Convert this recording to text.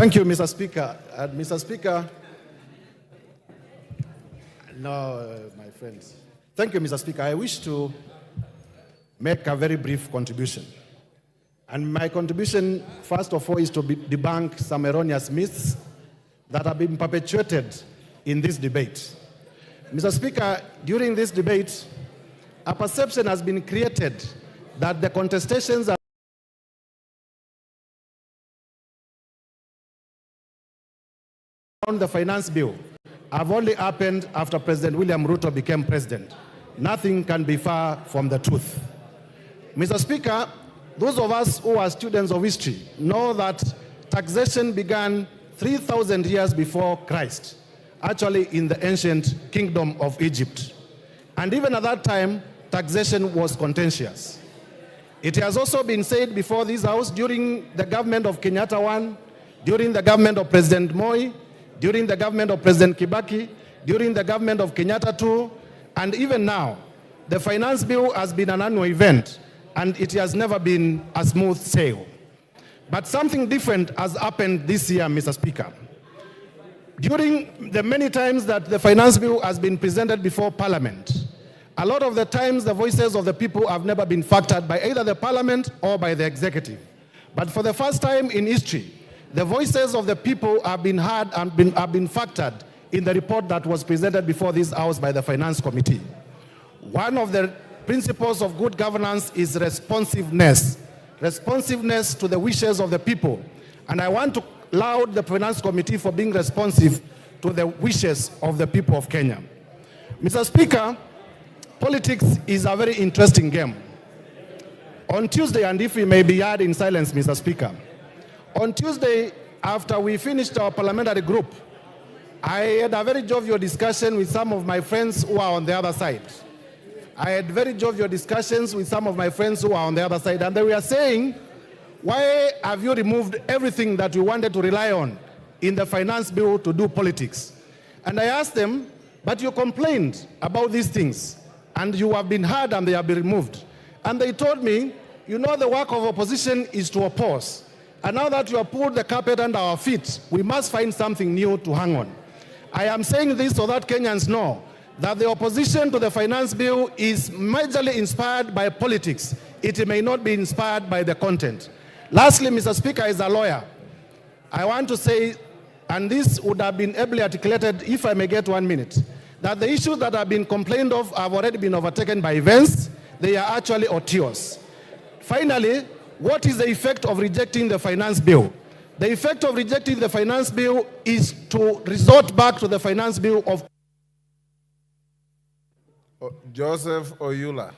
Thank you, Mr. Speaker. Mr. Speaker, my friends. Thank you, Mr. Speaker. I wish to make a very brief contribution. And my contribution, first of all, is to debunk some erroneous myths that have been perpetuated in this debate. Mr. Speaker, during this debate, a perception has been created that the contestations around the finance bill have only happened after President William Ruto became president. Nothing can be far from the truth. Mr. Speaker, those of us who are students of history know that taxation began 3,000 years before Christ, actually in the ancient kingdom of Egypt. And even at that time, taxation was contentious. It has also been said before this House during the government of Kenyatta I, during the government of President Moi, during the government of President Kibaki, during the government of Kenyatta II, and even now, the finance bill has been an annual event, and it has never been a smooth sail. But something different has happened this year, Mr. Speaker. During the many times that the finance bill has been presented before Parliament, a lot of the times the voices of the people have never been factored by either the Parliament or by the executive. But for the first time in history, the voices of the people have been heard and have been factored in the report that was presented before this House by the Finance Committee. One of the principles of good governance is responsiveness. Responsiveness to the wishes of the people. And I want to laud the Finance Committee for being responsive to the wishes of the people of Kenya. Mr. Speaker, politics is a very interesting game. On Tuesday, and if we may be heard in silence, Mr. Speaker, on Tuesday, after we finished our parliamentary group, I had a very jovial discussion with some of my friends who are on the other side. I had very jovial discussions with some of my friends who are on the other side, and they were saying, why have you removed everything that you wanted to rely on in the finance bill to do politics? And I asked them, but you complained about these things, and you have been heard and they have been removed. And they told me, you know, the work of opposition is to oppose. And now that you have pulled the carpet under our feet, we must find something new to hang on. I am saying this so that Kenyans know that the opposition to the finance bill is majorly inspired by politics. It may not be inspired by the content. Lastly, Mr. Speaker, as a lawyer, I want to say, and this would have been ably articulated if I may get 1 minute, that the issues that have been complained of have already been overtaken by events. They are actually otious. Finally, what is the effect of rejecting the finance bill? The effect of rejecting the finance bill is to resort back to the finance bill of Joseph Oyula.